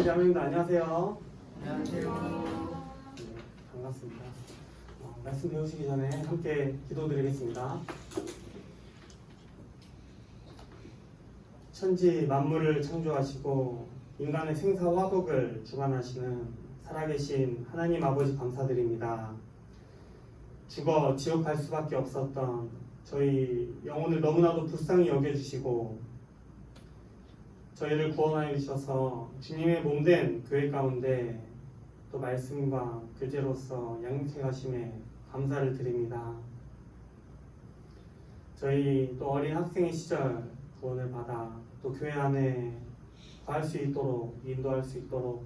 자매님들 안녕하세요. 안녕하세요. 네, 반갑습니다. 말씀 배우시기 전에 함께 기도드리겠습니다. 천지 만물을 창조하시고 인간의 생사화복을 주관하시는 살아계신 하나님 아버지 감사드립니다. 죽어 지옥 갈 수밖에 없었던 저희 영혼을 너무나도 불쌍히 여겨주시고 저희를 구원하여 주셔서 주님의 몸된 교회 가운데 또 말씀과 교제로서 양육하심에 감사를 드립니다. 저희 또 어린 학생의 시절 구원을 받아 또 교회 안에 거할 수 있도록 인도할 수 있도록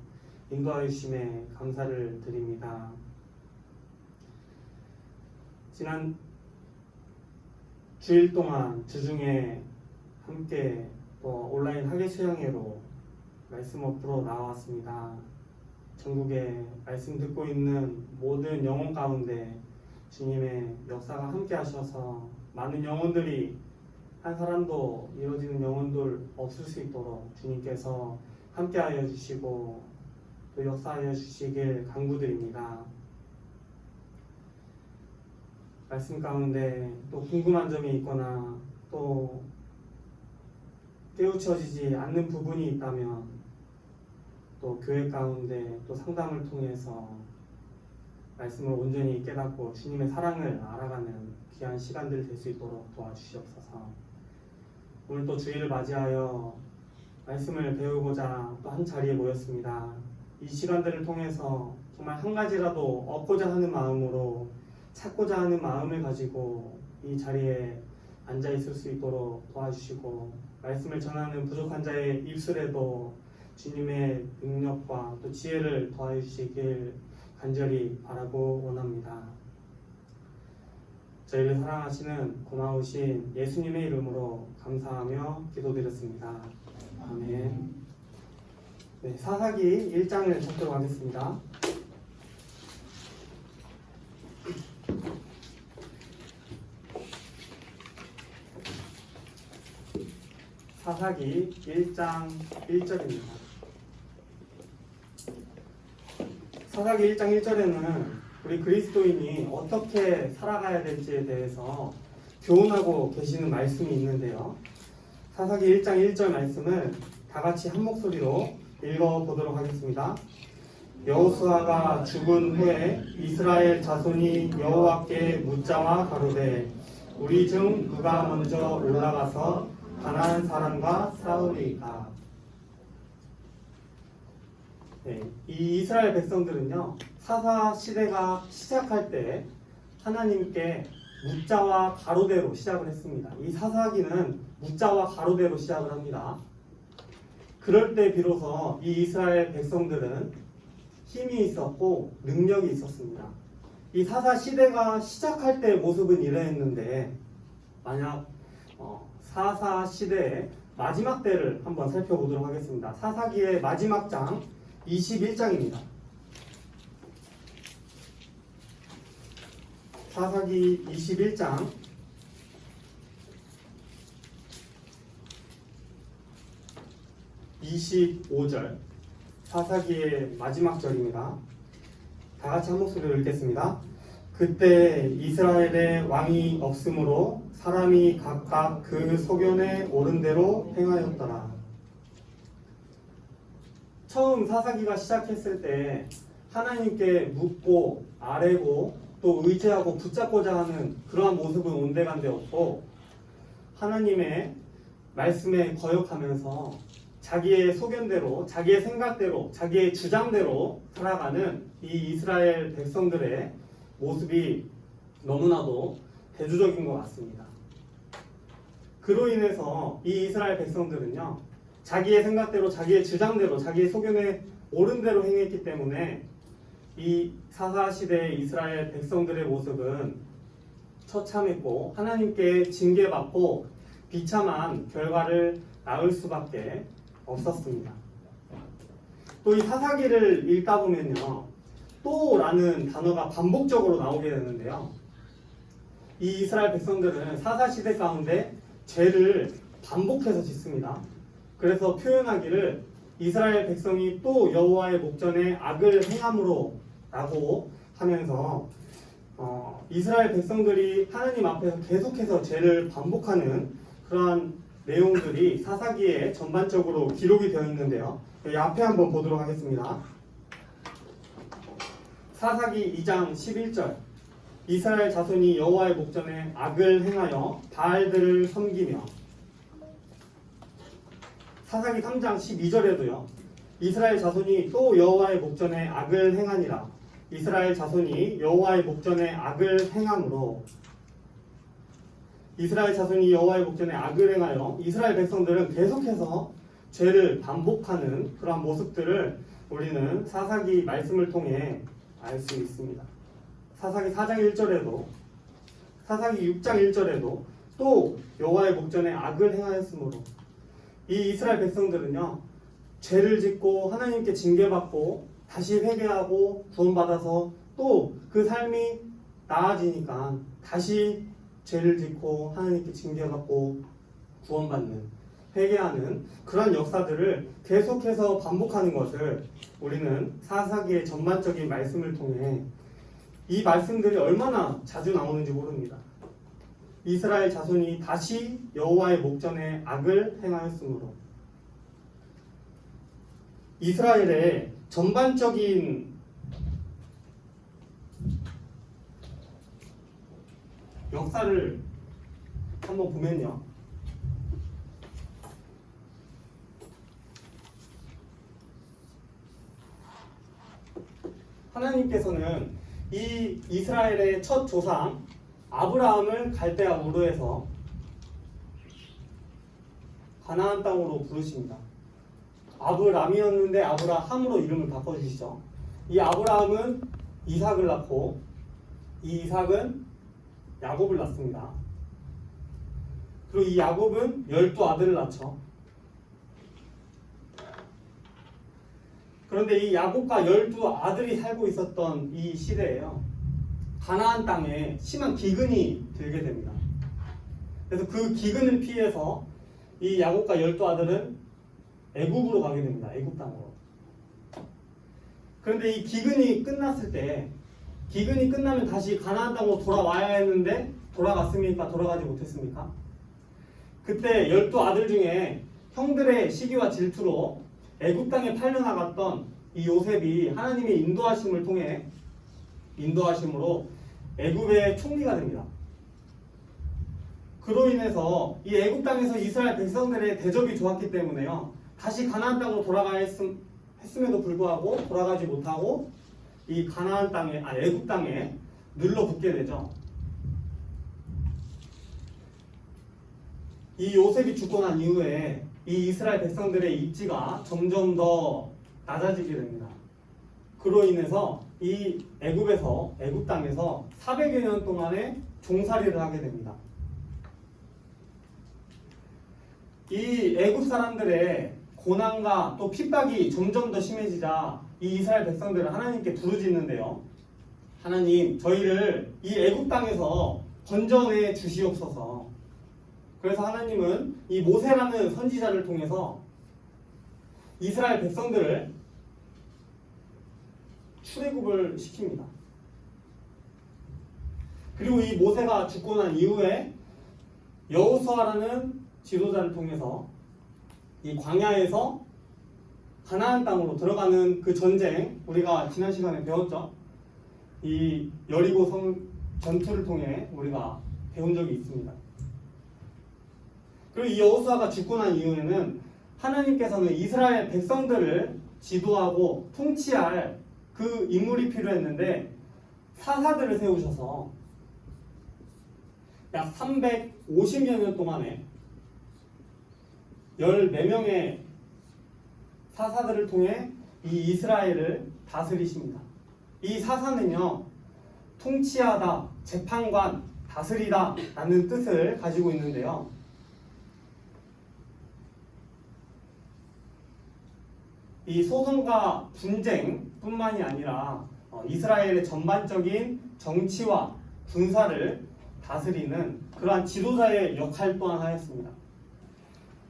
인도하여 주심에 감사를 드립니다. 지난 주일 동안 주중에 함께 또 온라인 학예 수양회로 말씀 앞으로 나왔습니다. 전국에 말씀 듣고 있는 모든 영혼 가운데 주님의 역사가 함께 하셔서 많은 영혼들이 한 사람도 이루어지는 영혼들 없을 수 있도록 주님께서 함께 하여 주시고 또 역사하여 주시길 간구드립니다. 말씀 가운데 또 궁금한 점이 있거나 또 깨우쳐지지 않는 부분이 있다면 또 교회 가운데 또 상담을 통해서 말씀을 온전히 깨닫고 주님의 사랑을 알아가는 귀한 시간들 될 수 있도록 도와주시옵소서. 오늘 또 주일을 맞이하여 말씀을 배우고자 또 한 자리에 모였습니다. 이 시간들을 통해서 정말 한 가지라도 얻고자 하는 마음으로 찾고자 하는 마음을 가지고 이 자리에 앉아 있을 수 있도록 도와주시고 말씀을 전하는 부족한 자의 입술에도 주님의 능력과 또 지혜를 더하여 주시길 간절히 바라고 원합니다. 저희를 사랑하시는 고마우신 예수님의 이름으로 감사하며 기도드렸습니다. 아멘. 네, 사사기 1장을 찾도록 하겠습니다. 사사기 1장 1절입니다. 사사기 1장 1절에는 우리 그리스도인이 어떻게 살아가야 될지에 대해서 교훈하고 계시는 말씀이 있는데요. 사사기 1장 1절 말씀을 다 같이 한 목소리로 읽어보도록 하겠습니다. 여호수아가 죽은 후에 이스라엘 자손이 여호와께 묻자와 가로되 우리 중 누가 먼저 올라가서 가나안 사람과 싸우리이까. 네, 이 이스라엘 백성들은요, 사사 시대가 시작할 때 하나님께 묻자와 가로대로 시작을 했습니다. 이 사사기는 묻자와 가로대로 시작을 합니다. 그럴 때 비로소 이 이스라엘 백성들은 힘이 있었고 능력이 있었습니다. 이 사사 시대가 시작할 때의 모습은 이러했는데 만약 사사 시대의 마지막 때를 한번 살펴보도록 하겠습니다. 사사기의 마지막 장 21장입니다. 사사기 21장 25절 사사기의 마지막 절입니다. 다 같이 한 목소리로 읽겠습니다. 그때 이스라엘에 왕이 없으므로 사람이 각각 그 소견에 옳은 대로 행하였더라. 처음 사사기가 시작했을 때 하나님께 묻고 아뢰고 또 의지하고 붙잡고자 하는 그러한 모습은 온데간데 없고 하나님의 말씀에 거역하면서 자기의 소견대로 자기의 생각대로 자기의 주장대로 살아가는 이 이스라엘 백성들의 모습이 너무나도 대조적인 것 같습니다. 그로 인해서 이 이스라엘 백성들은요, 자기의 생각대로 자기의 주장대로 자기의 소견에 옳은 대로 행했기 때문에 이 사사시대의 이스라엘 백성들의 모습은 처참했고 하나님께 징계받고 비참한 결과를 낳을 수밖에 없었습니다. 또 이 사사기를 읽다 보면요, 또라는 단어가 반복적으로 나오게 되는데요. 이 이스라엘 백성들은 사사시대 가운데 죄를 반복해서 짓습니다. 그래서 표현하기를 이스라엘 백성이 또 여호와의 목전에 악을 행함으로 라고 하면서 이스라엘 백성들이 하나님 앞에서 계속해서 죄를 반복하는 그러한 내용들이 사사기에 전반적으로 기록이 되어 있는데요. 여기 앞에 한번 보도록 하겠습니다. 사사기 2장 11절 이스라엘 자손이 여호와의 목전에 악을 행하여 바알들을 섬기며 사사기 3장 12절에도요. 이스라엘 자손이 또 여호와의 목전에 악을 행하니라. 이스라엘 자손이 여호와의 목전에 악을 행함으로 이스라엘 자손이 여호와의 목전에 악을 행하여 이스라엘 백성들은 계속해서 죄를 반복하는 그러한 모습들을 우리는 사사기 말씀을 통해 알 수 있습니다. 사사기 4장 1절에도 사사기 6장 1절에도 또 여호와의 목전에 악을 행하였으므로 이 이스라엘 백성들은요 죄를 짓고 하나님께 징계받고 다시 회개하고 구원받아서 또 그 삶이 나아지니까 다시 죄를 짓고 하나님께 징계받고 구원받는 회개하는 그런 역사들을 계속해서 반복하는 것을 우리는 사사기의 전반적인 말씀을 통해 이 말씀들이 얼마나 자주 나오는지 모릅니다. 이스라엘 자손이 다시 여호와의 목전에 악을 행하였으므로 이스라엘의 전반적인 역사를 한번 보면요. 하나님께서는 이 이스라엘의 첫 조상 아브라함을 갈대아 우르에서 가나안 땅으로 부르십니다. 아브람이었는데 아브라함으로 이름을 바꿔주시죠. 이 아브라함은 이삭을 낳고 이 이삭은 야곱을 낳습니다. 그리고 이 야곱은 12아들을 낳죠. 그런데 이 야곱과 12아들이 살고 있었던 이 시대에요. 가나안 땅에 심한 기근이 들게 됩니다. 그래서 그 기근을 피해서 이 야곱과 12아들은 애굽으로 가게 됩니다. 애굽 땅으로. 그런데 이 기근이 끝났을 때 기근이 끝나면 다시 가나안 땅으로 돌아와야 했는데 돌아갔습니까? 돌아가지 못했습니까? 그때 12아들 중에 형들의 시기와 질투로 애굽 땅에 팔려나갔던 이 요셉이 하나님의 인도하심을 통해 인도하심으로 애굽의 총리가 됩니다. 그로 인해서 이 애굽 땅에서 이스라엘 백성들의 대접이 좋았기 때문에요. 다시 가나안 땅으로 돌아가야 했음에도 불구하고 돌아가지 못하고 이 가나안 땅에 애굽 땅에 눌러붙게 되죠. 이 요셉이 죽고 난 이후에 이 이스라엘 백성들의 입지가 점점 더 낮아지게 됩니다. 그로 인해서 이 애굽 땅에서 400여 년 동안의 종살이를 하게 됩니다. 이 애굽 사람들의 고난과 또 핍박이 점점 더 심해지자 이 이스라엘 백성들은 하나님께 부르짖는데요. 하나님, 저희를 이 애굽 땅에서 건져내 주시옵소서. 그래서 하나님은 이 모세라는 선지자를 통해서 이스라엘 백성들을 출애굽을 시킵니다. 그리고 이 모세가 죽고 난 이후에 여호수아라는 지도자를 통해서 이 광야에서 가나안 땅으로 들어가는 그 전쟁, 우리가 지난 시간에 배웠죠. 이 여리고 성 전투를 통해 우리가 배운 적이 있습니다. 그리고 이 여호수아가 죽고 난 이후에는 하나님께서는 이스라엘 백성들을 지도하고 통치할 그 인물이 필요했는데 사사들을 세우셔서 약 350여 년 동안에 14명의 사사들을 통해 이 이스라엘을 다스리십니다. 이 사사는요, 통치하다, 재판관, 다스리다 라는 뜻을 가지고 있는데요. 이 소송과 분쟁뿐만이 아니라 이스라엘의 전반적인 정치와 군사를 다스리는 그러한 지도자의 역할 또한 하였습니다.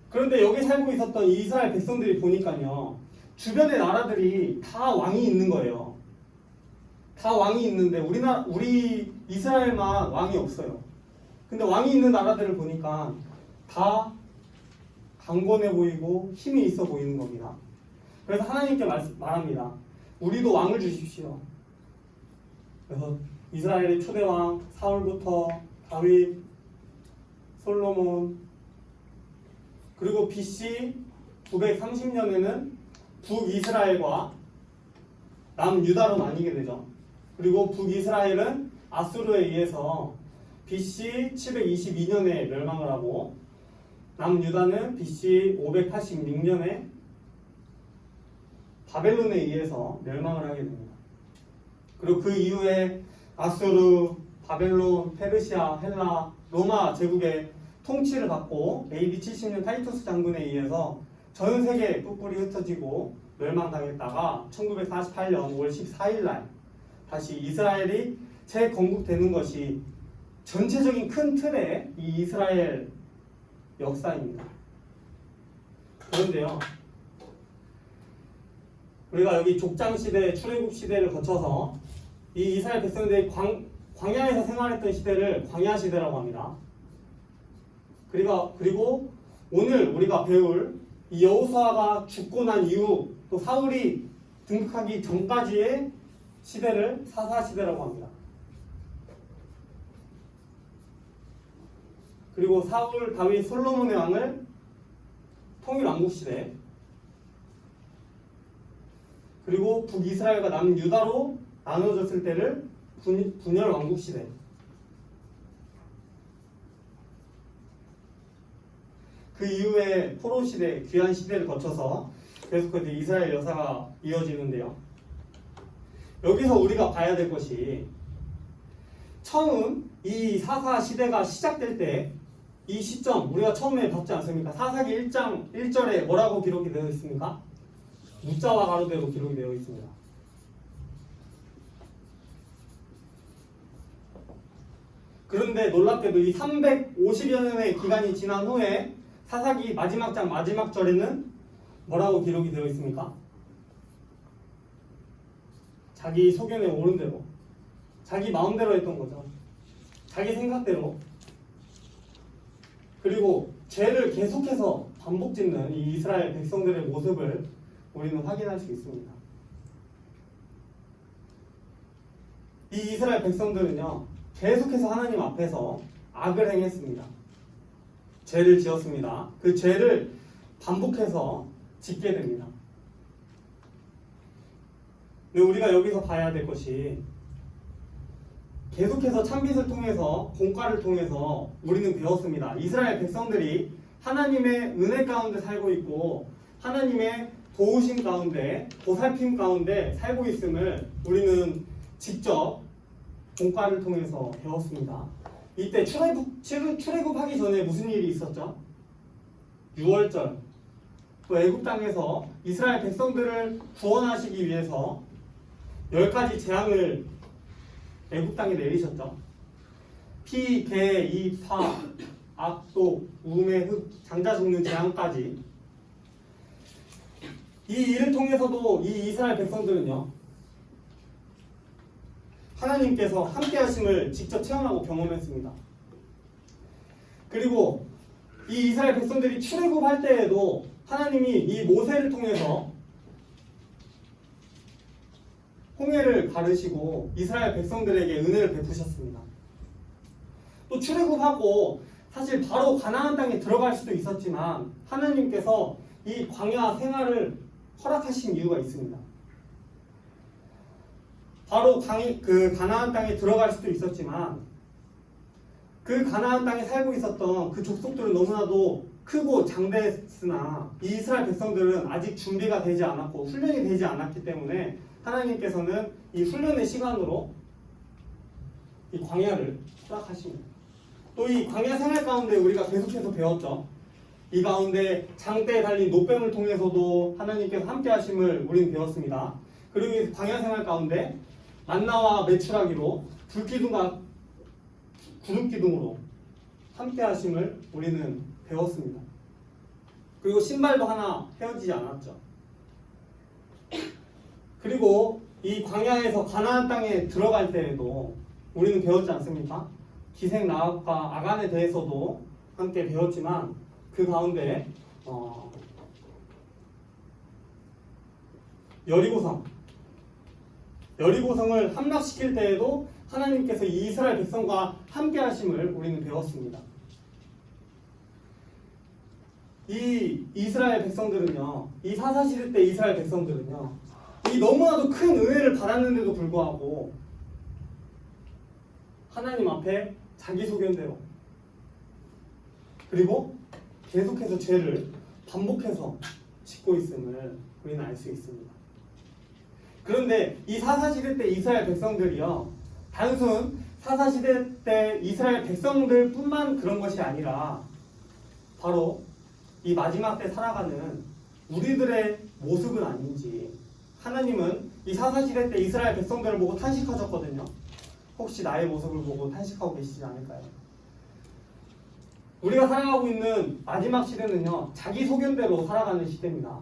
그런데 여기 살고 있었던 이 이스라엘 백성들이 보니까요, 주변의 나라들이 다 왕이 있는 거예요. 다 왕이 있는데 우리 이스라엘만 왕이 없어요. 근데 왕이 있는 나라들을 보니까 다 강건해 보이고 힘이 있어 보이는 겁니다. 그래서 하나님께 말합니다. 우리도 왕을 주십시오. 그래서 이스라엘의 초대왕 사울부터 다윗, 솔로몬, 그리고 BC 930년에는 북이스라엘과 남유다로 나뉘게 되죠. 그리고 북이스라엘은 아수르에 의해서 BC 722년에 멸망을 하고 남유다는 BC 586년에 바벨론에 의해서 멸망을 하게 됩니다. 그리고 그 이후에 아수르, 바벨론, 페르시아, 헬라, 로마 제국의 통치를 받고 AD 70년 타이투스 장군에 의해서 전 세계에 뿔뿔이 흩어지고 멸망당했다가 1948년 5월 14일 날 다시 이스라엘이 재건국되는 것이 전체적인 큰 틀의 이 이스라엘 역사입니다. 그런데요, 우리가 여기 족장 시대, 출애굽 시대를 거쳐서 이 이스라엘 백성들이 광야에서 생활했던 시대를 광야 시대라고 합니다. 그리고 오늘 우리가 배울 이 여호수아가 죽고 난 이후 또 사울이 등극하기 전까지의 시대를 사사 시대라고 합니다. 그리고 사울, 다윗, 솔로몬의 왕을 통일 왕국 시대, 그리고 북이스라엘과 남유다로 나눠졌을 때를 분열 왕국 시대, 그 이후에 포로 시대, 귀환 시대를 거쳐서 계속해서 이스라엘 역사가 이어지는데요. 여기서 우리가 봐야 될 것이 처음 이 사사 시대가 시작될 때 이 시점 우리가 처음에 봤지 않습니까? 사사기 1장 1절에 뭐라고 기록이 되어 있습니까? 무자와 가로대로 기록이 되어 있습니다. 그런데 놀랍게도 이 350여 년의 기간이 지난 후에 사사기 마지막 장 마지막 절에는 뭐라고 기록이 되어 있습니까? 자기 소견에 오른 대로, 자기 마음대로 했던 거죠. 자기 생각대로. 그리고 죄를 계속해서 반복짓는 이 이스라엘 백성들의 모습을 우리는 확인할 수 있습니다. 이 이스라엘 백성들은요, 계속해서 하나님 앞에서 악을 행했습니다. 죄를 지었습니다. 그 죄를 반복해서 짓게 됩니다. 근데 우리가 여기서 봐야 될 것이 계속해서 찬빛을 통해서 공과를 통해서 우리는 배웠습니다. 이스라엘 백성들이 하나님의 은혜 가운데 살고 있고 하나님의 도우심 가운데 보살핌 가운데 살고 있음을 우리는 직접 공과를 통해서 배웠습니다. 이때 출애굽하기 전에 무슨 일이 있었죠? 6월절, 또 애굽 땅에서 이스라엘 백성들을 구원하시기 위해서 10가지 재앙을 애굽 땅에 내리셨죠. 피, 개, 이, 파, 악독, 우매, 흙, 장자 죽는 재앙까지. 이 일을 통해서도 이 이스라엘 백성들은요, 하나님께서 함께 하심을 직접 체험하고 경험했습니다. 그리고 이 이스라엘 백성들이 출애굽할 때에도 하나님이 이 모세를 통해서 홍해를 가르시고 이스라엘 백성들에게 은혜를 베푸셨습니다. 또 출애굽하고 사실 바로 가나안 땅에 들어갈 수도 있었지만 하나님께서 이 광야 생활을 허락하신 이유가 있습니다. 바로 그 가나안 땅에 들어갈 수도 있었지만 그 가나안 땅에 살고 있었던 그 족속들은 너무나도 크고 장대했으나 이 이스라엘 백성들은 아직 준비가 되지 않았고 훈련이 되지 않았기 때문에 하나님께서는 이 훈련의 시간으로 이 광야를 허락하십니다. 또 이 광야 생활 가운데 우리가 계속해서 배웠죠. 이 가운데 장대에 달린 노뱀을 통해서도 하나님께서 함께 하심을 우리는 배웠습니다. 그리고 이 광야 생활 가운데 만나와 메추라기로 불기둥과 구름기둥으로 함께 하심을 우리는 배웠습니다. 그리고 신발도 하나 헤어지지 않았죠. 그리고 이 광야에서 가나안 땅에 들어갈 때에도 우리는 배웠지 않습니까? 기생 라합과 아간에 대해서도 함께 배웠지만 그 가운데 여리고성을 함락시킬 때에도 하나님께서 이 이스라엘 백성과 함께 하심을 우리는 배웠습니다. 이 이스라엘 백성들은요, 이 사사시대 때 이스라엘 백성들은요, 이 너무나도 큰 은혜를 받았는데도 불구하고 하나님 앞에 자기 소견대로 그리고 계속해서 죄를 반복해서 짓고 있음을 우리는 알 수 있습니다. 그런데 이 사사시대 때 이스라엘 백성들이요, 단순 사사시대 때 이스라엘 백성들뿐만 그런 것이 아니라 바로 이 마지막 때 살아가는 우리들의 모습은 아닌지 하나님은 이 사사시대 때 이스라엘 백성들을 보고 탄식하셨거든요. 혹시 나의 모습을 보고 탄식하고 계시지 않을까요? 우리가 살아가고 있는 마지막 시대는요, 자기 소견대로 살아가는 시대입니다.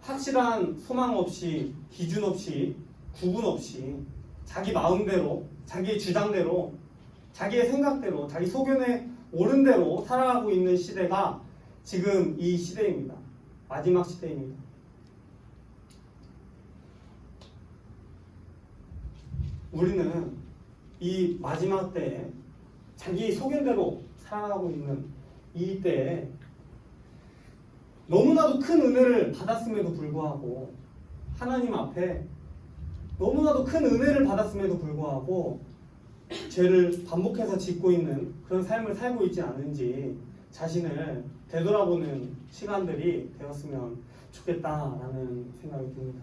확실한 소망 없이, 기준 없이, 구분 없이 자기 마음대로, 자기의 주장대로, 자기의 생각대로, 자기 소견에 옳은 대로 살아가고 있는 시대가 지금 이 시대입니다. 마지막 시대입니다. 우리는 이 마지막 때에 자기 소견대로 살아가고 있는 이 때에 너무나도 큰 은혜를 받았음에도 불구하고 하나님 앞에 너무나도 큰 은혜를 받았음에도 불구하고 죄를 반복해서 짓고 있는 그런 삶을 살고 있지 않은지 자신을 되돌아보는 시간들이 되었으면 좋겠다라는 생각이 듭니다.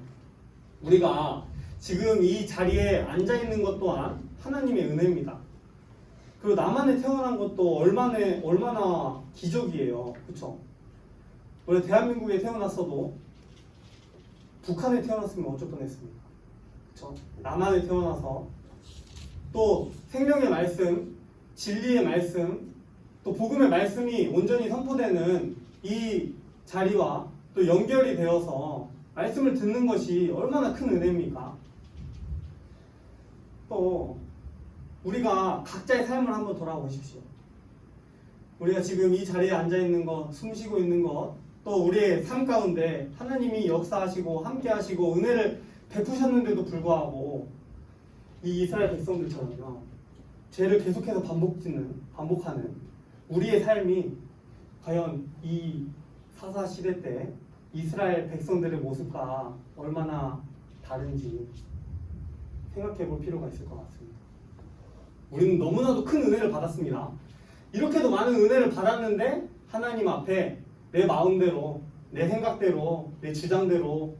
우리가 지금 이 자리에 앉아 있는 것 또한 하나님의 은혜입니다. 그리고 남한에 태어난 것도 얼마나 기적이에요. 그렇죠? 원래 대한민국에 태어났어도 북한에 태어났으면 어쩔 뻔했습니까? 그렇죠? 남한에 태어나서 또 생명의 말씀, 진리의 말씀, 또 복음의 말씀이 온전히 선포되는 이 자리와 또 연결이 되어서 말씀을 듣는 것이 얼마나 큰 은혜입니까? 또 우리가 각자의 삶을 한번 돌아보십시오. 우리가 지금 이 자리에 앉아 있는 것, 숨 쉬고 있는 것, 또 우리의 삶 가운데 하나님이 역사하시고 함께 하시고 은혜를 베푸셨는데도 불구하고 이 이스라엘 백성들처럼요, 죄를 계속해서 반복하는 우리의 삶이 과연 이 사사 시대 때 이스라엘 백성들의 모습과 얼마나 다른지 생각해 볼 필요가 있을 것 같습니다. 우리는 너무나도 큰 은혜를 받았습니다. 이렇게도 많은 은혜를 받았는데 하나님 앞에 내 마음대로, 내 생각대로, 내 주장대로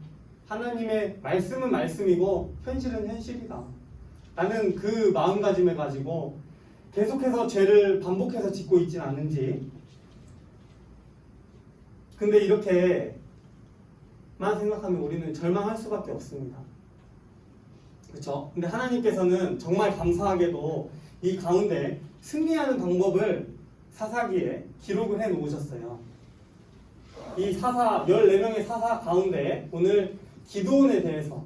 하나님의 말씀은 말씀이고 현실은 현실이다. 나는 그 마음가짐을 가지고 계속해서 죄를 반복해서 짓고 있진 않는지. 근데 이렇게만 생각하면 우리는 절망할 수밖에 없습니다. 그렇죠? 근데 하나님께서는 정말 감사하게도 이 가운데 승리하는 방법을 사사기에 기록을 해 놓으셨어요. 이 14명의 사사 가운데 오늘 기드온에 대해서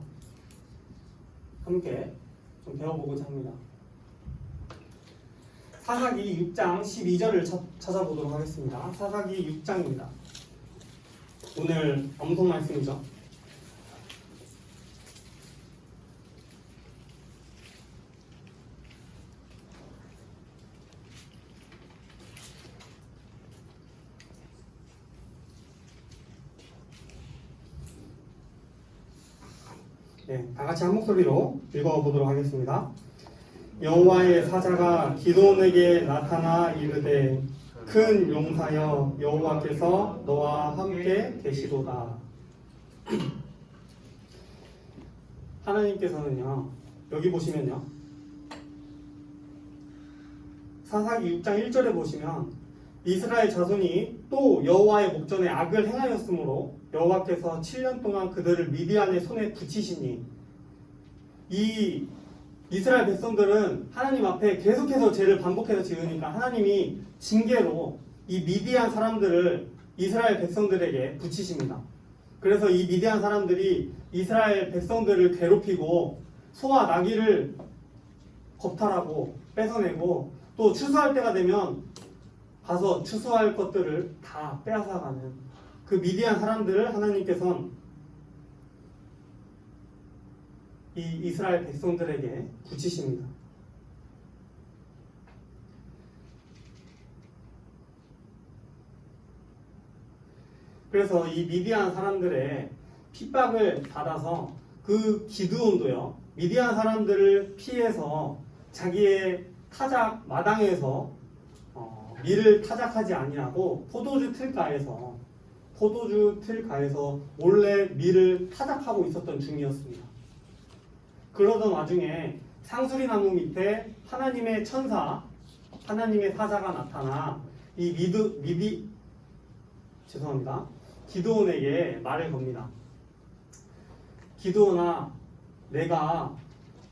함께 좀 배워보고자 합니다. 사사기 6장 12절을 찾아보도록 하겠습니다. 사사기 6장입니다. 오늘 엄성 말씀이죠. 네, 다 같이 한 목소리로 읽어보도록 하겠습니다. 여호와의 사자가 기드온에게 나타나 이르되 큰 용사여 여호와께서 너와 함께 계시도다. 하나님께서는요, 여기 보시면요, 사사기 6장 1절에 보시면 이스라엘 자손이 또 여호와의 목전에 악을 행하였으므로 여호와께서 7년 동안 그들을 미디안의 손에 붙이시니, 이 이스라엘 백성들은 하나님 앞에 계속해서 죄를 반복해서 지으니까 하나님이 징계로 이 미디안 사람들을 이스라엘 백성들에게 붙이십니다. 그래서 이 미디안 사람들이 이스라엘 백성들을 괴롭히고 소와 나귀를 겁탈하고 뺏어내고 또 추수할 때가 되면 가서 추수할 것들을 다 빼앗아가는 그 미디안 사람들을 하나님께서는 이 이스라엘 백성들에게 붙이십니다. 그래서 이 미디안 사람들의 핍박을 받아서 그 기드온도요, 미디안 사람들을 피해서 자기의 타작 마당에서 밀을 타작하지 아니하고 포도주 틀가에서 몰래 밀을 타작하고 있었던 중이었습니다. 그러던 와중에 상수리나무 밑에 하나님의 천사, 하나님의 사자가 나타나 이 기드온에게 말을 겁니다. 기드온아, 내가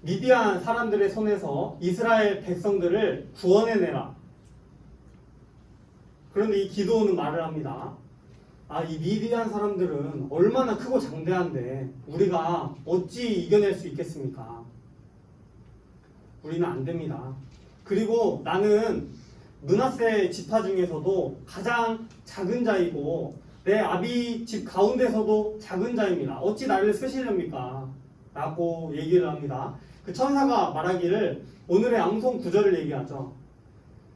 미디안 사람들의 손에서 이스라엘 백성들을 구원해내라. 그런데 이 기드온은 말을 합니다. 이 미디안 사람들은 얼마나 크고 장대한데 우리가 어찌 이겨낼 수 있겠습니까? 우리는 안 됩니다. 그리고 나는 므낫세 지파 중에서도 가장 작은 자이고 내 아비 집 가운데서도 작은 자입니다. 어찌 나를 쓰시렵니까? 라고 얘기를 합니다. 그 천사가 말하기를 오늘의 암송 구절을 얘기하죠.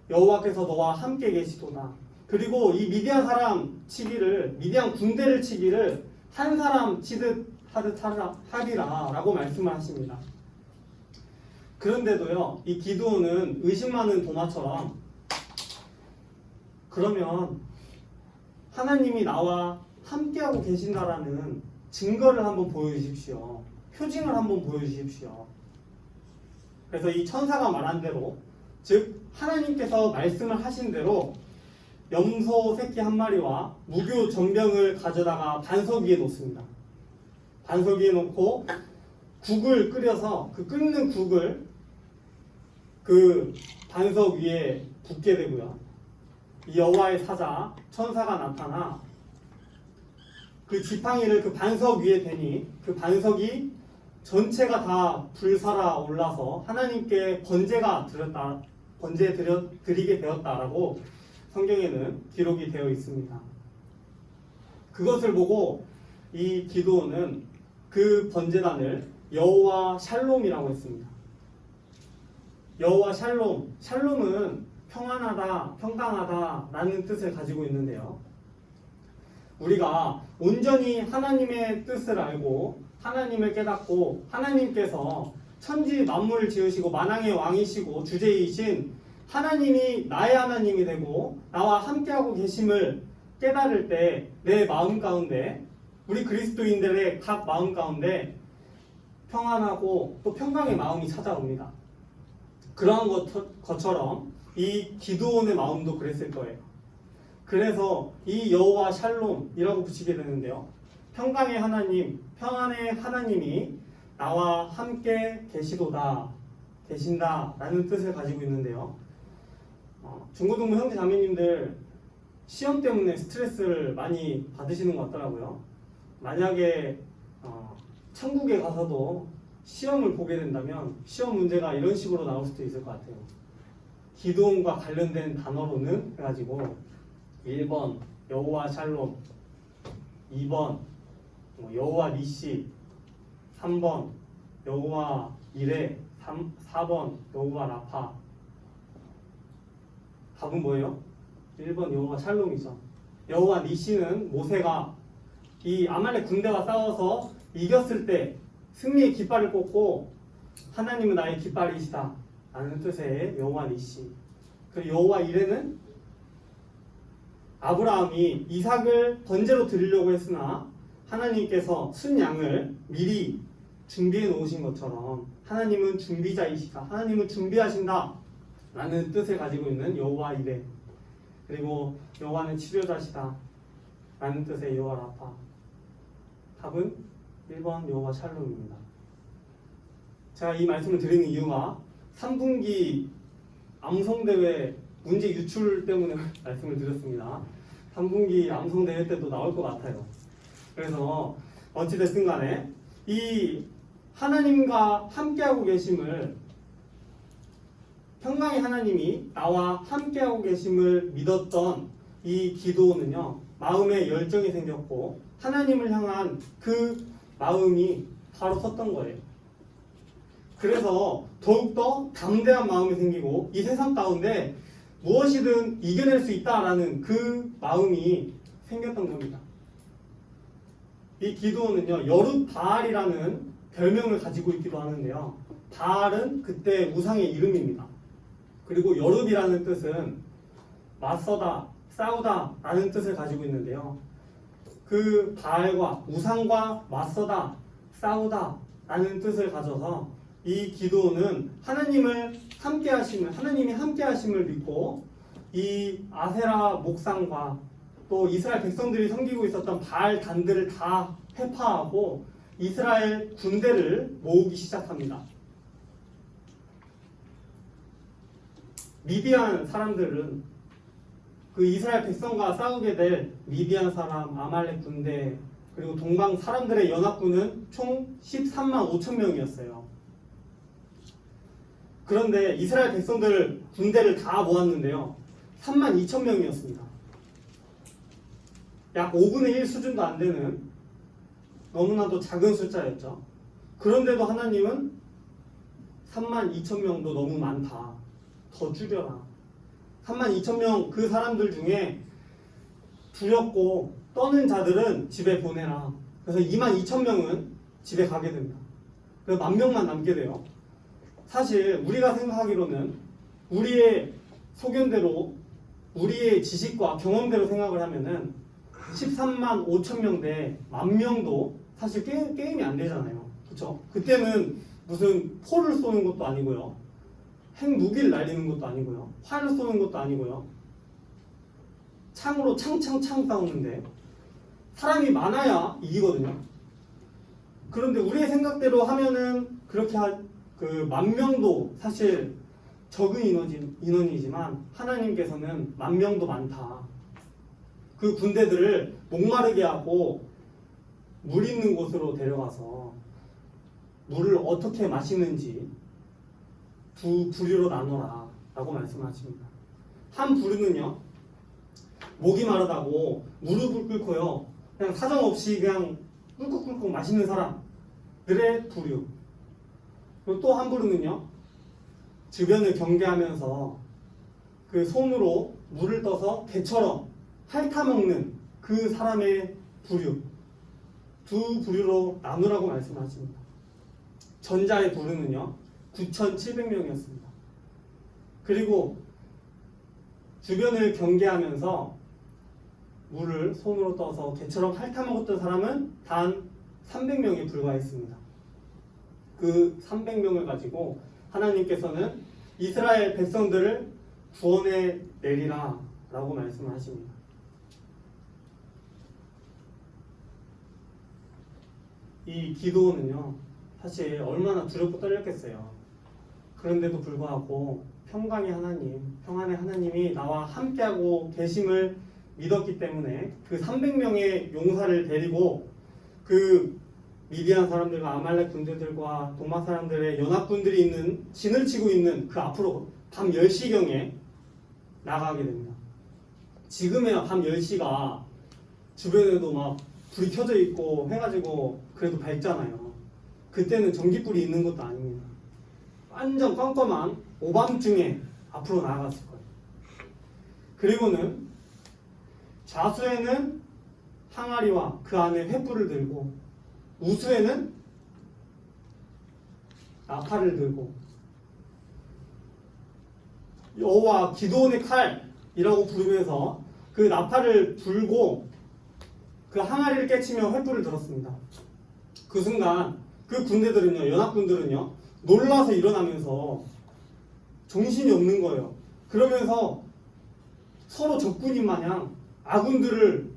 여호와께서 너와 함께 계시도다. 그리고 이 미디안 사람 치기를, 미디안 군대를 치기를 한 사람 치듯 하리라 라고 말씀을 하십니다. 그런데도요, 이 기드온은 의심 많은 도마처럼 그러면 하나님이 나와 함께하고 계신다라는 증거를 한번 보여주십시오. 표징을 한번 보여주십시오. 그래서 이 천사가 말한 대로, 즉 하나님께서 말씀을 하신 대로 염소 새끼 한 마리와 무교 전병을 가져다가 반석 위에 놓습니다. 반석 위에 놓고 국을 끓여서 그 끓는 국을 그 반석 위에 붓게 되고요. 이 여호와의 사자 천사가 나타나 그 지팡이를 그 반석 위에 대니 그 반석이 전체가 다 불살아 올라서 하나님께 번제 드리게 되었다라고 성경에는 기록이 되어 있습니다. 그것을 보고 이 기드온은 그 번제단을 여호와 샬롬이라고 했습니다. 여호와 샬롬은 평안하다, 평강하다라는 뜻을 가지고 있는데요. 우리가 온전히 하나님의 뜻을 알고 하나님을 깨닫고 하나님께서 천지 만물을 지으시고 만왕의 왕이시고 주제이신 하나님이 나의 하나님이 되고 나와 함께하고 계심을 깨달을 때 내 마음 가운데, 우리 그리스도인들의 각 마음 가운데 평안하고 또 평강의 마음이 찾아옵니다. 그러한 것처럼 이 기드온의 마음도 그랬을 거예요. 그래서 이 여호와 샬롬이라고 붙이게 되는데요. 평강의 하나님, 평안의 하나님이 나와 함께 계신다라는 뜻을 가지고 있는데요. 중고등부 형제 자매님들 시험 때문에 스트레스를 많이 받으시는 것 같더라고요. 만약에 천국에 가서도 시험을 보게 된다면 시험 문제가 이런 식으로 나올 수도 있을 것 같아요. 기드온과 관련된 단어로는 해가지고 1번 여호와 샬롬, 2번 여호와 니시, 3번 여호와 이레, 4번 여호와 라파. 답은 뭐예요? 1번 여호와 샬롬이죠. 여호와 니시는 모세가 이 아말렉 군대와 싸워서 이겼을 때 승리의 깃발을 꽂고 하나님은 나의 깃발이시다 라는 뜻의 여호와 니시. 그리고 여호와 이레는 아브라함이 이삭을 번제로 드리려고 했으나 하나님께서 순양을 미리 준비해 놓으신 것처럼 하나님은 준비자이시다, 하나님은 준비하신다 라는 뜻을 가지고 있는 여호와 이레. 그리고 여호와는 치료자시다 라는 뜻의 여호와 라파. 답은 1번 여호와 샬롬입니다. 제가 이 말씀을 드리는 이유가 3분기 암송대회 문제 유출 때문에 말씀을 드렸습니다. 단분기 암송 대회 때도 나올 것 같아요. 그래서 어찌됐든 간에 이 하나님과 함께하고 계심을, 평강의 하나님이 나와 함께하고 계심을 믿었던 이 기도는요, 마음에 열정이 생겼고 하나님을 향한 그 마음이 바로 섰던 거예요. 그래서 더욱더 담대한 마음이 생기고 이 세상 가운데 무엇이든 이겨낼 수 있다라는 그 마음이 생겼던 겁니다. 이 기도는요, 여룻바알이라는 별명을 가지고 있기도 하는데요. 바알은 그때 우상의 이름입니다. 그리고 여룻이라는 뜻은 맞서다, 싸우다 라는 뜻을 가지고 있는데요. 그 바알과 우상과 맞서다, 싸우다 라는 뜻을 가져서 이 기도는 하나님이 함께 하심을 믿고 이 아세라 목상과 또 이스라엘 백성들이 섬기고 있었던 바알 단들을 다 회파하고 이스라엘 군대를 모으기 시작합니다. 미디안 사람들은 그 이스라엘 백성과 싸우게 될 미디안 사람, 아말렉 군대, 그리고 동방 사람들의 연합군은 총 13만 5천 명이었어요. 그런데 이스라엘 백성들 군대를 다 모았는데요, 3만 2천 명이었습니다. 약 5분의 1 수준도 안 되는 너무나도 작은 숫자였죠. 그런데도 하나님은 3만 2천 명도 너무 많다, 더 줄여라. 3만 2천 명 그 사람들 중에 두렵고 떠는 자들은 집에 보내라. 그래서 2만 2천 명은 집에 가게 됩니다. 그래서 1,000명만 남게 돼요. 사실 우리가 생각하기로는 우리의 소견대로, 우리의 지식과 경험대로 생각을 하면은 13만 5천 명 대 10,000명도 사실 게임이 안 되잖아요. 그렇죠? 그때는 무슨 포를 쏘는 것도 아니고요, 핵무기를 날리는 것도 아니고요, 활을 쏘는 것도 아니고요, 창으로 창 싸우는데 사람이 많아야 이기거든요. 그런데 우리의 생각대로 하면은 그렇게 그 10,000명도 사실 적은 인원이지만 하나님께서는 10,000명도 많다. 그 군대들을 목마르게 하고 물 있는 곳으로 데려가서 물을 어떻게 마시는지 두 부류로 나눠라 라고 말씀하십니다. 한 부류는요, 목이 마르다고 무릎을 꿇고요, 그냥 사정없이 그냥 꿀꺽꿀꺽 마시는 사람들의 부류. 그리고 또 한 부류는요, 주변을 경계하면서 그 손으로 물을 떠서 개처럼 핥아먹는 그 사람의 부류. 두 부류로 나누라고 말씀하십니다. 전자의 부류는요, 9,700명이었습니다. 그리고 주변을 경계하면서 물을 손으로 떠서 개처럼 핥아먹었던 사람은 단 300명에 불과했습니다. 그 300명을 가지고 하나님께서는 이스라엘 백성들을 구원해 내리라 라고 말씀하십니다. 이 기도는요, 사실 얼마나 두렵고 떨렸겠어요. 그런데도 불구하고 평강의 하나님, 평안의 하나님이 나와 함께하고 계심을 믿었기 때문에 그 300명의 용사를 데리고 그 미디안 사람들과 아말렉 군대들과 동방 사람들의 연합군들이 있는, 진을 치고 있는 그 앞으로 밤 10시경에 나가게 됩니다. 지금에야 밤 10시가 주변에도 막 불이 켜져 있고 해가지고 그래도 밝잖아요. 그때는 전기불이 있는 것도 아닙니다. 완전 깜깜한 오밤중에 앞으로 나아갔을 거예요. 그리고는 좌수에는 항아리와 그 안에 횃불을 들고, 우수에는 나팔을 들고, 여호와 기도원의 칼이라고 부르면서 그 나팔을 불고 그 항아리를 깨치며 횃불을 들었습니다. 그 순간 그 군대들은요, 연합군들은요, 놀라서 일어나면서 정신이 없는 거예요. 그러면서 서로 적군인 마냥 아군들을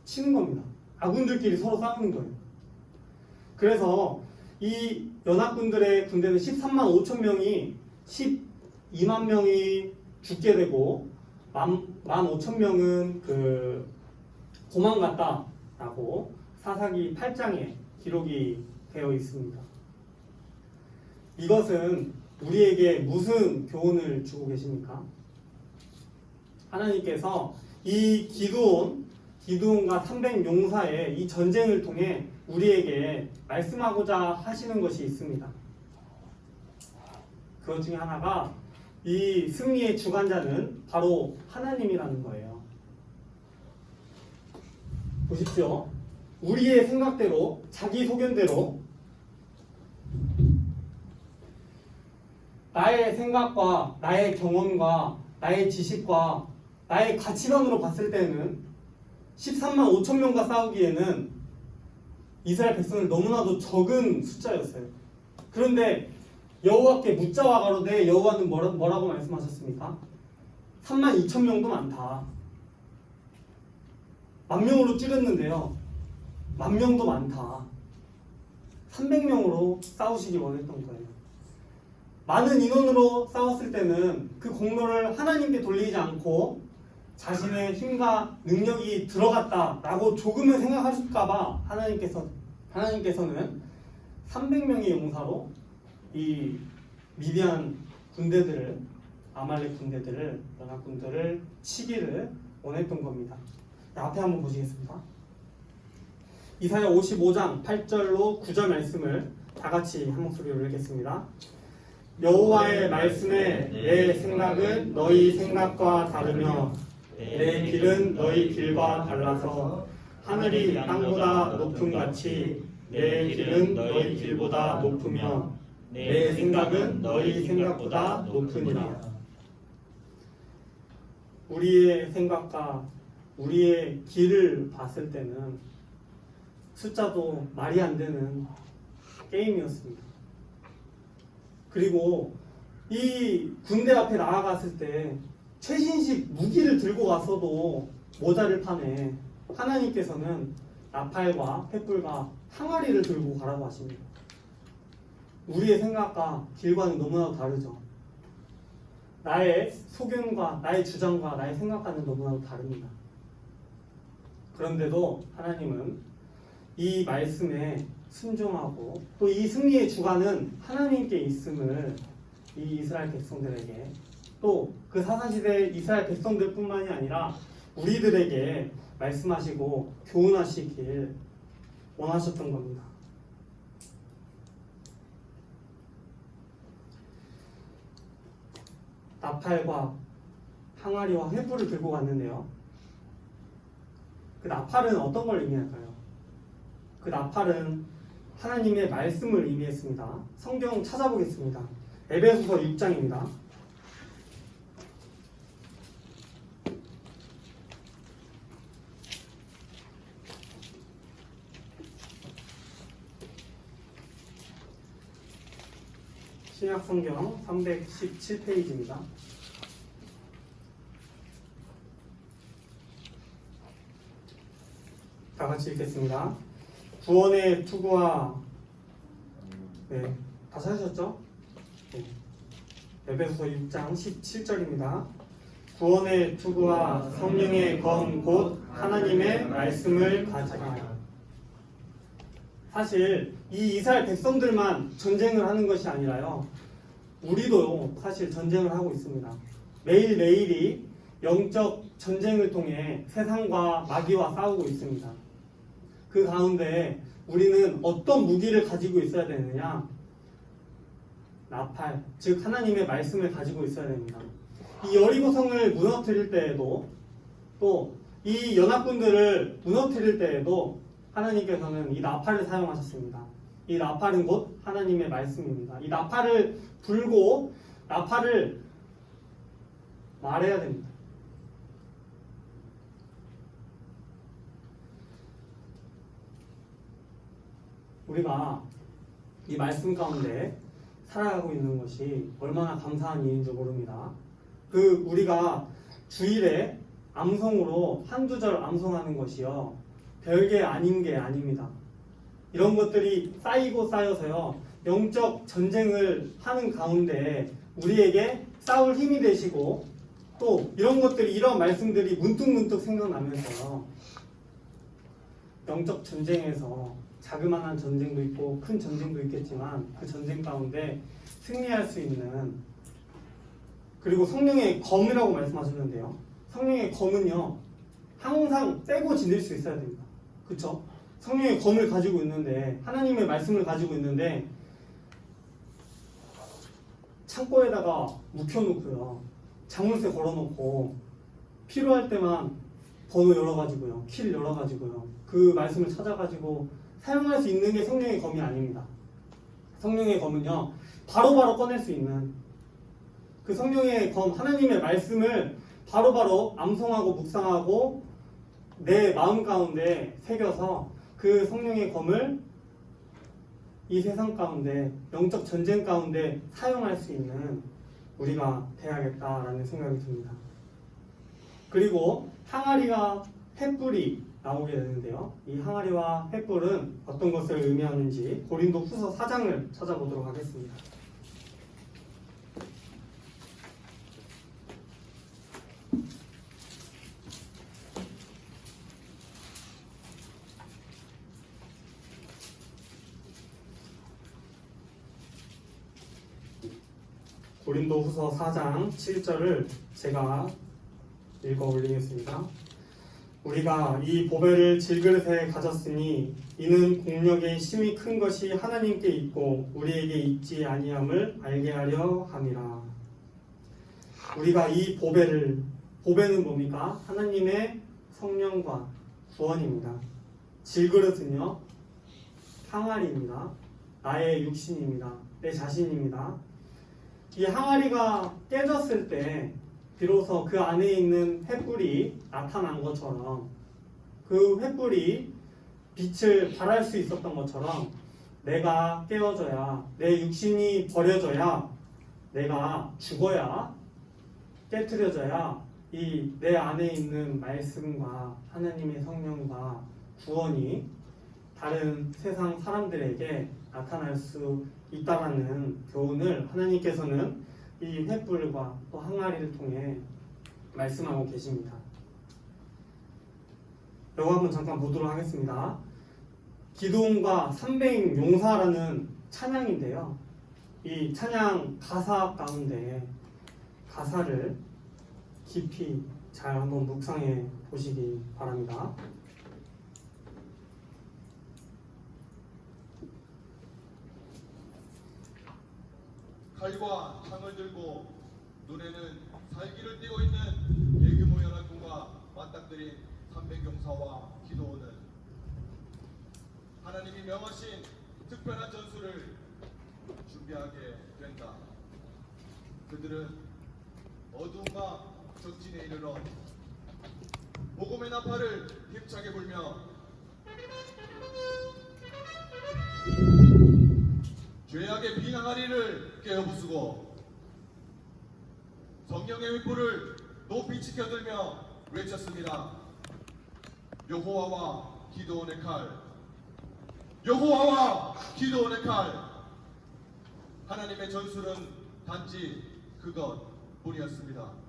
치는 겁니다. 아군들끼리 서로 싸우는 거예요. 그래서 이 연합군들의 군대는 13만 5천 명이 12만 명이 죽게 되고 15,000명은 그 도망갔다라고 사사기 8장에 기록이 되어 있습니다. 이것은 우리에게 무슨 교훈을 주고 계십니까? 하나님께서 이 기드온과 300용사의 이 전쟁을 통해 우리에게 말씀하고자 하시는 것이 있습니다. 그것 중에 하나가 이 승리의 주관자는 바로 하나님이라는 거예요. 보십시오. 우리의 생각대로, 자기 소견대로 나의 생각과 나의 경험과 나의 지식과 나의 가치관으로 봤을 때는 13만 5천 명과 싸우기에는 이스라엘 백성은 너무나도 적은 숫자였어요. 그런데 여호와께 묻자와 가로되 여호와는 뭐라고 말씀하셨습니까? 3만 2천 명도 많다. 10,000명으로 줄였는데요. 10,000명도 많다. 300명으로 싸우시기 원했던 거예요. 많은 인원으로 싸웠을 때는 그 공로를 하나님께 돌리지 않고 자신의 힘과 능력이 들어갔다라고 조금은 생각하실까봐 하나님께서는 300명의 용사로 이 미디안 군대들을, 아말렉 군대들을, 연합군들을 치기를 원했던 겁니다. 앞에 한번 보시겠습니다. 이사야 55장 8절로 9절 말씀을 다 같이 한 목소리로 읽겠습니다. 여호와의 말씀에 내 생각은 너희 생각과 다르며 내 길은 너희 길과 달라서 하늘이 땅보다 높음 같이 내 길은 너희 길보다 높으며 내 생각은 너희 생각보다 높으니라. 우리의 생각과 우리의 길을 봤을 때는 숫자도 말이 안 되는 게임이었습니다. 그리고 이 군대 앞에 나아갔을 때 최신식 무기를 들고 갔어도 모자를 파네. 하나님께서는 나팔과 횃불과 항아리를 들고 가라고 하십니다. 우리의 생각과 길과는 너무나도 다르죠. 나의 소견과 나의 주장과 나의 생각과는 너무나도 다릅니다. 그런데도 하나님은 이 말씀에 순종하고 또 이 승리의 주관은 하나님께 있음을 이 이스라엘 백성들에게 또 그 사사시대 이스라엘 백성들뿐만이 아니라 우리들에게 말씀하시고 교훈하시길 원하셨던 겁니다. 나팔과 항아리와 횃불을 들고 갔는데요. 그 나팔은 어떤 걸 의미할까요? 그 나팔은 하나님의 말씀을 의미했습니다. 성경 찾아보겠습니다. 에베소서 6장입니다. 신약 성경 317페이지입니다. 다 같이 읽겠습니다. 구원의 투구와 다 찾으셨죠? 에베소서 6장 17절입니다. 구원의 투구와 성령의 검 곧 하나님의 말씀을 가지라. 사실 이 이스라엘 백성들만 전쟁을 하는 것이 아니라요. 우리도 사실 전쟁을 하고 있습니다. 매일매일이 영적 전쟁을 통해 세상과 마귀와 싸우고 있습니다. 그 가운데 우리는 어떤 무기를 가지고 있어야 되느냐? 나팔, 즉 하나님의 말씀을 가지고 있어야 됩니다. 이 여리고성을 무너뜨릴 때에도 또 이 연합군들을 무너뜨릴 때에도 하나님께서는 이 나팔을 사용하셨습니다. 이 나팔은 곧 하나님의 말씀입니다. 이 나팔을 불고 나팔을 말해야 됩니다. 우리가 이 말씀 가운데 살아가고 있는 것이 얼마나 감사한 일인 줄 모릅니다. 우리가 주일에 암송으로 한두 절 암송하는 것이요. 별게 아닌 게 아닙니다. 이런 것들이 쌓이고 쌓여서요. 영적 전쟁을 하는 가운데 우리에게 싸울 힘이 되시고 또 이런 것들이 이런 말씀들이 문득문득 생각나면서요. 영적 전쟁에서 자그마한 전쟁도 있고 큰 전쟁도 있겠지만 그 전쟁 가운데 승리할 수 있는, 그리고 성령의 검이라고 말씀하셨는데요. 성령의 검은요 항상 빼고 지낼 수 있어야 됩니다. 그렇죠? 성령의 검을 가지고 있는데, 하나님의 말씀을 가지고 있는데 창고에다가 묵혀놓고요, 자물쇠 걸어놓고 필요할 때만 번호 열어가지고요, 키를 열어가지고요, 그 말씀을 찾아가지고 사용할 수 있는 게 성령의 검이 아닙니다. 성령의 검은요 바로바로 꺼낼 수 있는, 그 성령의 검, 하나님의 말씀을 바로바로 암송하고 묵상하고 내 마음 가운데 새겨서 그 성령의 검을 이 세상 가운데, 영적 전쟁 가운데 사용할 수 있는 우리가 돼야겠다라는 생각이 듭니다. 그리고 항아리와 횃불이 나오게 되는데요. 이 항아리와 횃불은 어떤 것을 의미하는지 고린도 후서 4장을 찾아보도록 하겠습니다. 고린도 후서 4장 7절을 제가 읽어 올리겠습니다. 우리가 이 보배를 질그릇에 가졌으니 이는 공력의 힘이 큰 것이 하나님께 있고 우리에게 있지 아니함을 알게 하려 함이라. 우리가 이 보배를, 보배는 뭡니까? 하나님의 성령과 구원입니다. 질그릇은요 항아리입니다. 나의 육신입니다. 내 자신입니다. 이 항아리가 깨졌을 때 비로소 그 안에 있는 횃불이 나타난 것처럼, 그 횃불이 빛을 발할 수 있었던 것처럼 내가 깨어져야, 내 육신이 버려져야, 내가 죽어야, 깨트려져야 이 내 안에 있는 말씀과 하나님의 성령과 구원이 다른 세상 사람들에게 나타날 수 있다라는 교훈을 하나님께서는 이 횃불과 또 항아리를 통해 말씀하고 계십니다. 이거 한번 잠깐 보도록 하겠습니다. 기도원과 300 용사라는 찬양인데요. 이 찬양 가사 가운데 가사를 깊이 잘 한번 묵상해 보시기 바랍니다. 칼과 창을 들고 눈에는 살기를 띠고 있는 대규모 연합군과 맞닥뜨린 300용사와 기도원은 하나님이 명하신 특별한 전술을 준비하게 된다. 그들은 어두움과 적진에 이르러 복음의 나팔을 힘차게 불며 죄악의 빈 항아리를 깨어부수고 성령의 횃불을 높이 지켜들며 외쳤습니다. 여호와와 기도원의 칼, 여호와와 기도원의 칼. 하나님의 전술은 단지 그것뿐이었습니다.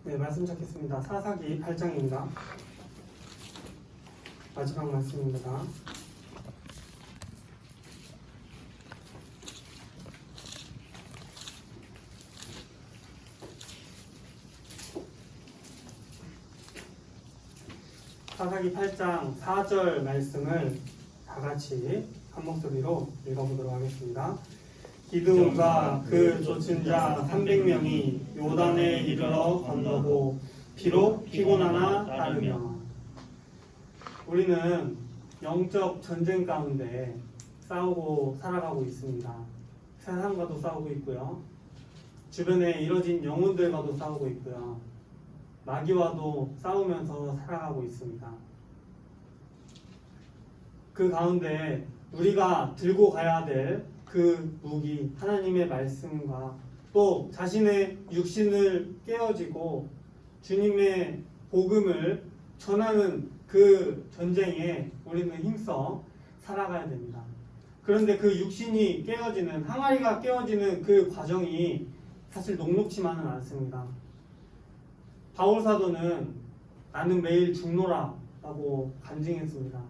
네, 말씀 찾겠습니다. 사사기 8장입니다. 마지막 말씀입니다. 사사기 8장 4절 말씀을 다 같이 한 목소리로 읽어보도록 하겠습니다. 기드온과 그 쫓은 자 300명이 요단에 이르러 건너고 비록 피곤하나 따르며. 우리는 영적 전쟁 가운데 싸우고 살아가고 있습니다. 세상과도 싸우고 있고요. 주변에 이뤄진 영혼들과도 싸우고 있고요. 마귀와도 싸우면서 살아가고 있습니다. 그 가운데 우리가 들고 가야 될 그 무기, 하나님의 말씀과 또 자신의 육신을 깨어지고 주님의 복음을 전하는 그 전쟁에 우리는 힘써 살아가야 됩니다. 그런데 그 육신이 깨어지는, 항아리가 깨어지는 그 과정이 사실 녹록지만은 않습니다. 바울 사도는 나는 매일 죽노라 라고 간증했습니다.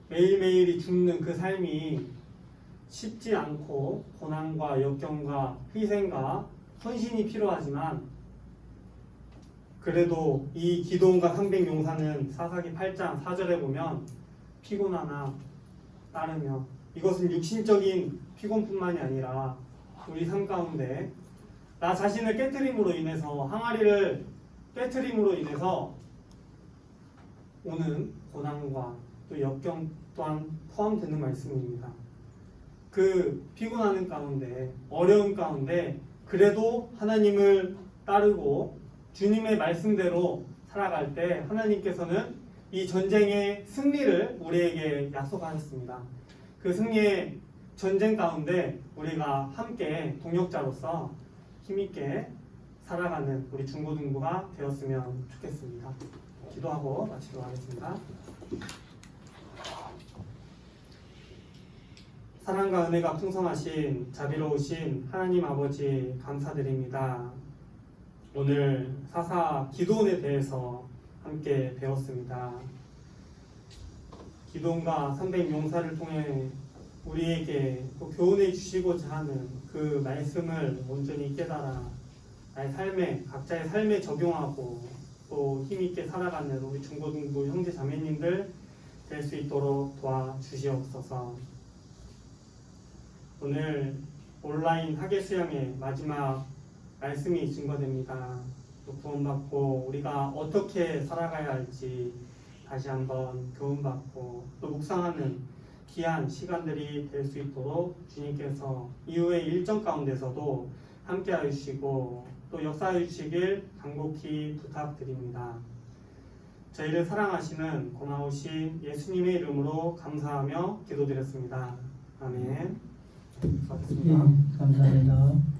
매일매일이 죽는 그 삶이 쉽지 않고 고난과 역경과 희생과 헌신이 필요하지만 그래도 이 기드온과 300용사는 사사기 8장 4절에 보면 피곤하나 따르며, 이것은 육신적인 피곤뿐만이 아니라 우리 삶 가운데 나 자신을 깨트림으로 인해서, 항아리를 깨트림으로 인해서 오는 고난과 또 역경 또한 포함되는 말씀입니다. 그 피곤하는 가운데, 어려운 가운데 그래도 하나님을 따르고 주님의 말씀대로 살아갈 때 하나님께서는 이 전쟁의 승리를 우리에게 약속하셨습니다. 그 승리의 전쟁 가운데 우리가 함께 동역자로서 힘있게 살아가는 우리 중고등부가 되었으면 좋겠습니다. 기도하고 마치도록 하겠습니다. 사랑과 은혜가 풍성하신 자비로우신 하나님 아버지 감사드립니다. 오늘 사사 기드온에 대해서 함께 배웠습니다. 기드온과 300용사를 통해 우리에게 또 교훈해 주시고자 하는 그 말씀을 온전히 깨달아 나의 삶에, 각자의 삶에 적용하고 또 힘있게 살아가는 우리 중고등부 형제 자매님들 될 수 있도록 도와주시옵소서. 오늘 온라인 학예 수양의 마지막 말씀이 증거됩니다. 또 구원받고 우리가 어떻게 살아가야 할지 다시 한번 교훈받고 또 묵상하는 귀한 시간들이 될 수 있도록 주님께서 이후의 일정 가운데서도 함께하여 주시고 또 역사해 주시길 간곡히 부탁드립니다. 저희를 사랑하시는 고마우신 예수님의 이름으로 감사하며 기도드렸습니다. 아멘. 수고하셨습니다. 감사합니다.